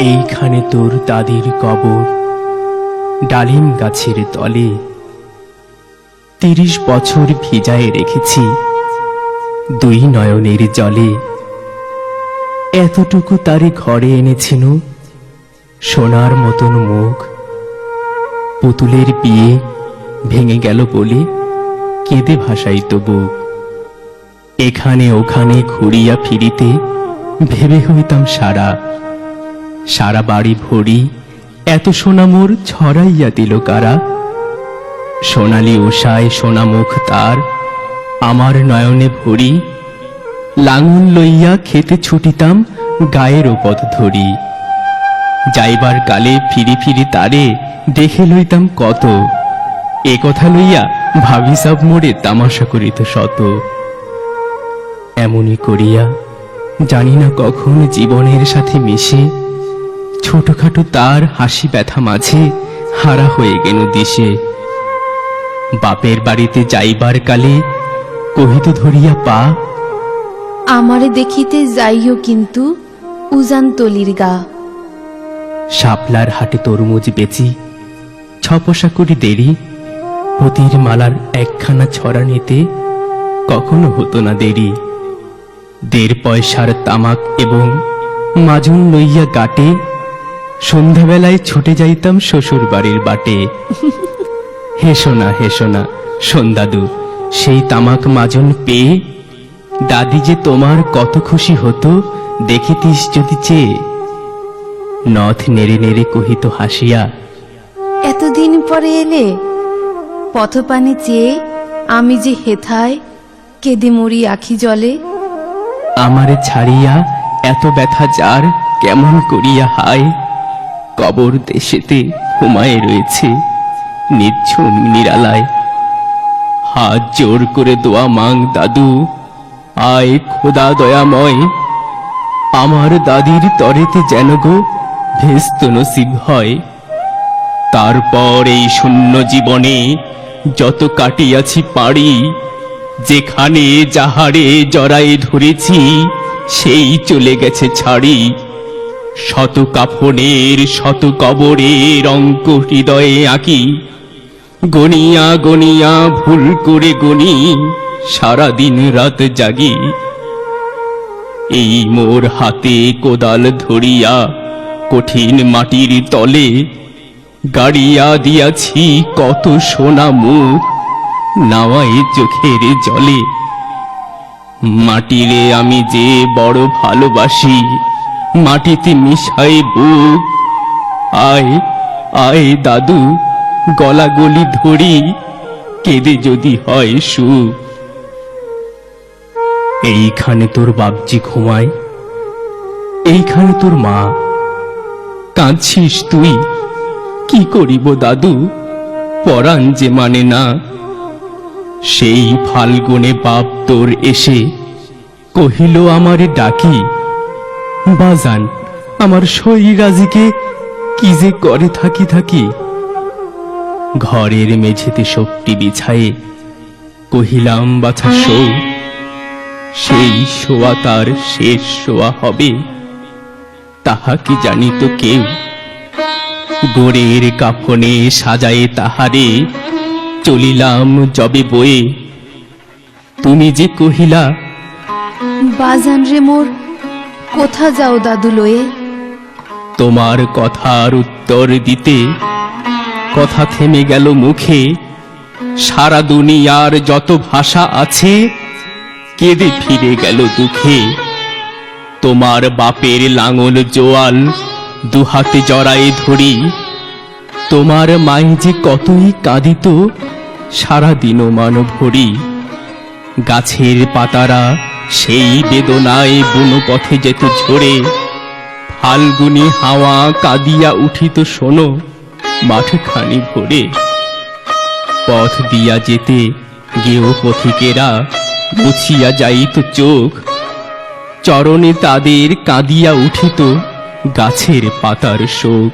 এইখানে তোর দাদির কবর, ডালিম গাছের তলে ৩০ বছর ভিজায় রেখেছি দুই নয়নের জলে। এতটুকু তারে ঘরে এনেছিল সোনার মতন মুখ। পুতুলের বিয়ে ভেঙে গেল বলে কেঁদে ভাসাইত বুক। এখানে ওখানে ঘুরিয়া ফিরিতে ভেবে হইতাম সারা সারা বাড়ি ভরি এত সোনা মোর ছড়াইয়া দিল কারা। সোনালি উষায় সোনা মুখ তার আমার নয়নে ভরি, লাঙল লইয়া খেতে ছুটিতাম গায়ের পথ ধরি। যাইবার কালে ফিরি ফিরি তারে দেখে লইতাম কত, এ কথা লইয়া ভাবি সব মোড়ে তামাশা করিত শত। এমনি করিয়া জানি না কখন জীবনের সাথে মিশে ছোটখাটো তার হাসি ব্যথা মাঝে হারা হয়ে গেল দিশে। বাপের বাড়িতে যাইবার কালে কহিত ধরিয়া পা, আমারে দেখিতে যাইও কিন্তু উজান তলির গা। শাপলার হাটে তরমুজ বেচি ৬ পয়সা করি দেরি, পতির মালার একখানা ছড়া নিতে কখনো হতো না দেরি। ১.৫ পয়সার তামাক এবং মাজুন লইয়া গাটে সন্ধ্যাবেলায় ছুটে যাইতাম শ্বশুর বাড়ির বাটে। হেসো না শোন দাদু, সেই তামাক মাজন পেয়ে দাদি যে তোমার কত খুশি হতো দেখিতিস যদি চেয়ে। নথ নেড়ে নেড়ে কহিত হাসিয়া, এতদিন পরে এলে, পথপানে চেয়ে আমি যে হেথায় কেঁদে মরি আখি জলে। আমারে ছাড়িয়া এত ব্যথা যার কেমন করিয়া হায়, কবর দেশেতে ঘুমায়ে রয়েছে নিঝুম নিরালায়। হাত জোর করে দোয়া মাং দাদু, আয় খোদা দয়াময়, আমার দাদির তরেতে যেন গো ভেস্ত নসিব হয়। তারপর এই শূন্য জীবনে যত কাটিয়াছি পাড়ি, যেখানে যাহারে জড়ায়ে ধরেছি সেই চলে গেছে ছাড়ি। শত কাফনের শত কবরের অঙ্ক হৃদয়ে আঁকি, গনিয়া গনিয়া ভুল করে গনি সারা দিন রাত জাগি। এই মোর হাতে কোদাল ধরিয়া কঠিন মাটির তলে গাড়িয়া দিয়াছি কত সোনা মুখ নাওয়ায় চোখের জলে। মাটিরে আমি যে বড় ভালোবাসি, মাটিতে মিশাই বুক। আয় আয় দাদু, গলাগলি ধরি কেঁদে যদি হয় সুখ। এইখানে তোর বাপজি ঘুমায়, এইখানে তোর মা। কাঁদছিস তুই, কি করিব দাদু, পরাণ যে মানে না। সেই ফাল্গুনে বাপ তোর এসে কহিল আমারে ডাকি, বাজান আমার শরীরাজিকে কি যে করে থাকি থাকি। ঘরের মেঝেতে শোকটি বিছায়ে কহিলাম বাছা শো, সেই শোয়া তার শেষ শোয়া হবে তাহা কি জানিত কেউ। গোরের কাফনে সাজায়ে তাহারে চলিলাম যবে বয়ে, তুমি যে কহিলা, বাজান রে মোর কোথা যাও দাদু লয়ে। তোমার কথার উত্তর দিতে কথা থেমে গেল মুখে। সারা দুনিয়ার যত ভাষা আছে কেঁদে ফিরে গেল দুঃখে। তোমার বাপের লাঙল জোয়াল দুহাতে জড়ায়ে ধরি, তোমার মায়ে যে কতই কাঁদিত সারাদিনও মান ভরি। গাছের পাতারা সেই বেদনায় বুনো পথে যেত ঝরে, ফাল্গুনি হাওয়া কাঁদিয়া উঠিত শোনো মাঠখানি ভরে। পথ দিয়া যেতে গেও পথিকেরা মুছিয়া যাইত চোখ, চরণে তাদের কাঁদিয়া উঠিত গাছের পাতার শোক।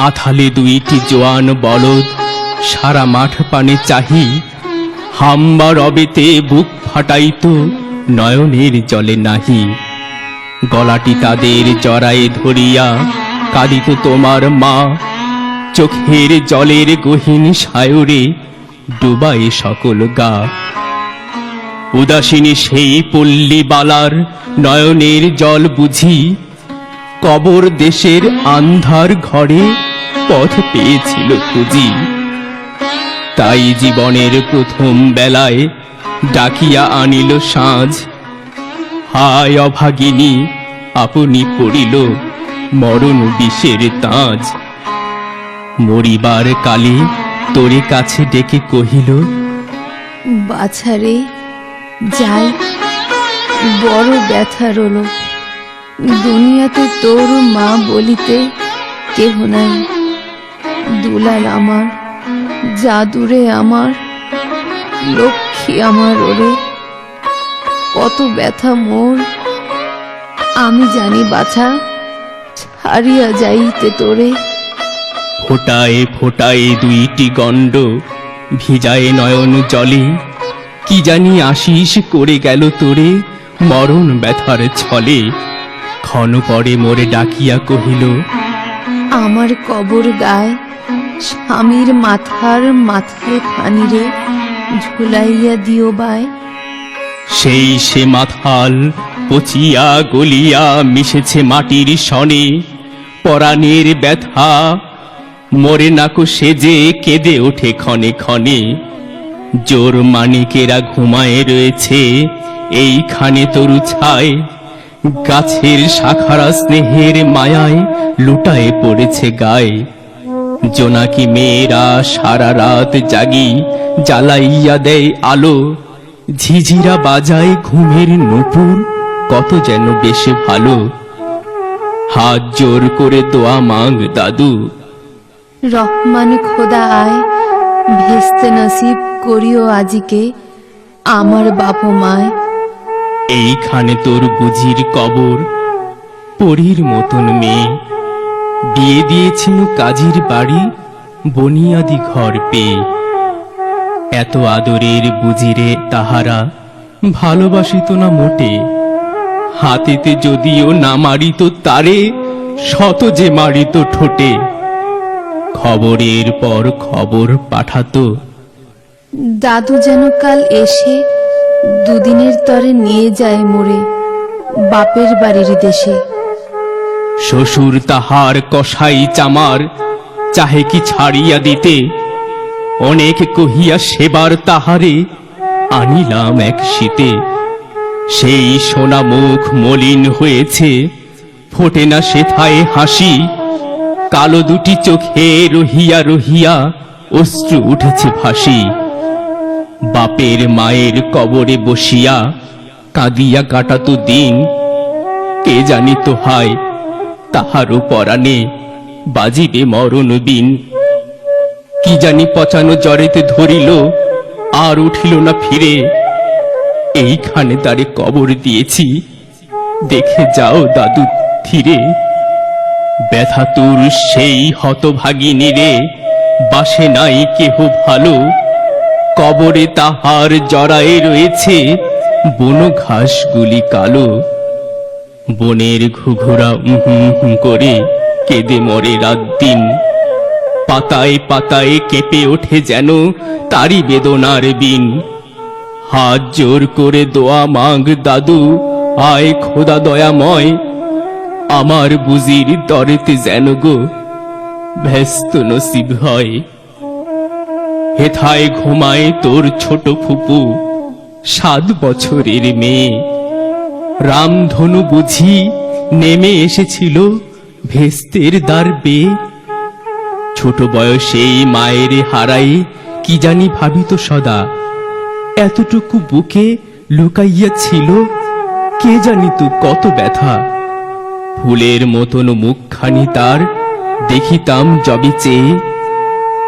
আথালে ২টি জোয়ান বলদ সারা মাঠ পানে চাহি, হাম্বা রবেতে বুক ফাটাইত নয়নের জলে নাহি। গলাটি তাদের জড়ায়ে ধরিয়া কাঁদিত তোমার মা, চোখের জলের গহীন সায়রে ডুবায় সকল গা। উদাসীনী সেই পল্লী বালার নয়নের জল বুঝি, কবর দেশের আন্ধার ঘরে পথ পেয়েছিল খুঁজি। তাই জীবনের প্রথম বেলায় ডাকিয়া আনিল সাঁঝ, হায় অভাগিনী আপনি পড়িল মরণ বিষের তাজ। মরিবার কালে তোরে কাছে ডেকে কহিল, বাছারে যাই, বড় ব্যথা রল, দুনিয়াতে তোর মা বলিতে কেহ নাই। দুলাল আমার, জাদুরে আমার, লক্ষ্মী আমার ওরে, কত ব্যথা মোর আমি জানি বাছা, ছাড়িয়া যাইতে তোরে। ফোটায় ফোটায় দুইটি গণ্ড ভিজায় নয়ন জলে, কি জানি আশিস করে গেল তোরে মরণ ব্যথার ছলে। ক্ষণ পরে মোরে ডাকিয়া কহিল, আমার কবর গায় স্বামীর মাথার মাথায় খানিরে ঝুলাইয়া দিও বাই। সেই সে মাথাল পচিয়া গলিয়া মিশেছে মাটির সনে, পরাণের ব্যথা মরে নাকো সেজে কেঁদে ওঠে ক্ষণে ক্ষণে। জোর মানিকেরা ঘুমায় রয়েছে এইখানে তরু ছায়, গাছের শাখারা স্নেহের মায়ায় লুটায় পড়েছে গায়ে। জোনাকি মেয়েরা সারা রাত জাগি জ্বালাইয়া দেয় আলো, ঝিঝিরা বাজায় ঘুমের নূপুর কত যেন বেশ ভালো। হাত জোর করে দোয়া মাগ দাদু, রহমান খোদা আয়, ভেস্তে নসিব করিও আজিকে আমার বাপ মায়। এইখানে তোর বুঝির কবর, পরীর মতন মেয়ে, বিয়ে দিয়েছিল কাজীর বাড়ি বনিয়াদি ঘর পেয়ে। এত আদরের বুঝিরে তাহারা ভালোবাসিত না মোটে, হাতেতে যদিও না মারিত তারে শত যে মারিত ঠোঁটে। খবরের পর খবর পাঠাতো, দাদু যেন কাল এসে দুদিনের তরে নিয়ে যায় মোরে বাপের বাড়ির দেশে। শ্বশুর তাহার কসাই চামার চাহে কি ছাড়িয়া দিতে, অনেক কহিয়া সেবার তাহারে আনিলাম এক শীতে। সেই সোনা মুখ মলিন হয়েছে, ফোটে না সেথায় হাসি, কালো দুটি চোখে রহিয়া রহিয়া অশ্রু উঠেছে ভাসি। বাপের মায়ের কবরে বসিয়া কাঁদিয়া কাটাতো দিন, কে জানিত হায় তাহারও পরাণে বাজিবে মরণ বিন। কি জানি পচানো জ্বরেতে ধরিল, আর উঠিল না ফিরে, এইখানে তারে কবর দিয়েছি, দেখে যাও দাদু ধীরে। ব্যথা তোর সেই হতভাগিনী রে, বাসে নাই কেহ ভালো, কবরে তাহার জড়ায়ে রয়েছে বন ঘাসগুলি কালো। বনের ঘুঘুরা করে কেঁদে মরে রাত দিন, পাতায় পাতায় কেঁপে ওঠে যেন তারি বেদনার বিন। হাত জোর করে দোয়া মাগ দাদু, আয় খোদা দয়াময়, আমার বুঝির দরেতে যেন গো ব্যস্ত নসিব হয়। হেথায় ঘুমায় তোর ছোট ফুপু 7 বছরের মেয়ে, রামধনু বুঝি নেমে এসেছিল ভেস্তের দ্বার বেয়ে। ছোট বয়সেই মায়ের হারাই কি জানি ভাবিত সদা, এতটুকু বুকে লুকাইয়া ছিল কে জানিত কত ব্যথা। ফুলের মতন মুখখানি তার দেখিতাম যবে চেয়ে,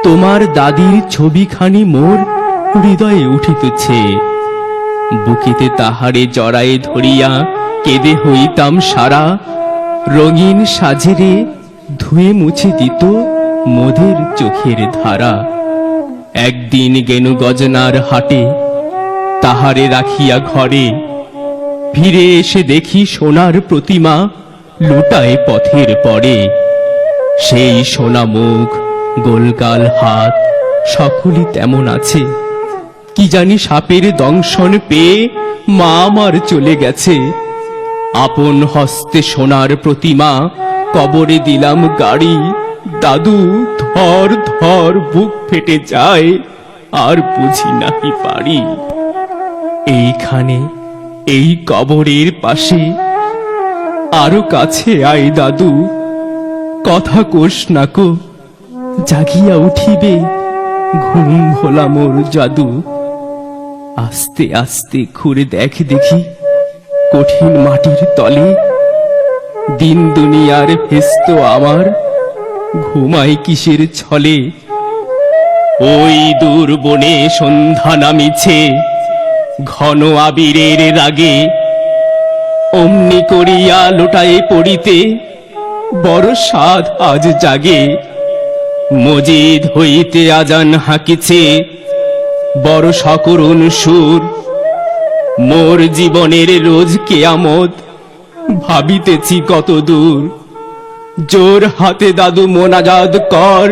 তোমার দাদির ছবিখানি মোর হৃদয়ে উঠিতেছে। বুকেতে তাহারে জড়ায়ে ধরিয়া কেঁদে হইতাম সারা, রঙিন সাজেরে ধুয়ে মুছে দিত মোদের চোখের ধারা। একদিন গেনু গজনার হাটে, তাহারে রাখিয়া ঘরে, ফিরে এসে দেখি সোনার প্রতিমা লুটায় পথের পরে। সেই সোনা মুখ, গোলগাল হাত, সকলই তেমন আছে। কি জানি সাপের দংশন পেয়ে মা আমার চলে গেছে। আপন হস্তে সোনার প্রতিমা কবরে দিলাম গাড়ি। দাদু, ধর ধর বুক ফেটে যায়, আর বুঝি নাহি পারি। এইখানে, এই কবরের পাশে, আরো কাছে আয় দাদু, কথা কোষ না কো, জাগিয়া উঠিবে ঘুম ভোলা মোর জাদু। আস্তে আস্তে ঘুরে দেখ দেখি কঠিন মাটির তলে, দিন দুনিয়ার ভেস্ত আমার ঘুমায় কিসের ছলে। ওই দূর বনে সন্ধ্যা নামিছে ঘন আবিরের রাগে, অমনি করিয়া লোটায় পড়িতে বড় সাধ আজ জাগে। মজিদ হইতে আজান হাঁকিছে বড় সকরুণ সুর, মোর জীবনের রোজ কেয়ামত ভাবিতেছি কত দূর। জোর হাতে দাদু মোনাজাত কর,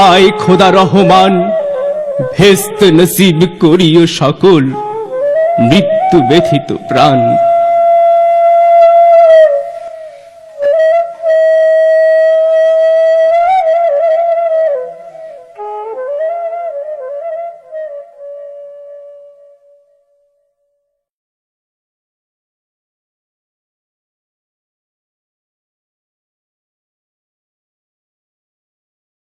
আয় খোদা রহমান, ভেস্ত নসিব করিও সকল মৃত্যু ব্যথিত প্রাণ।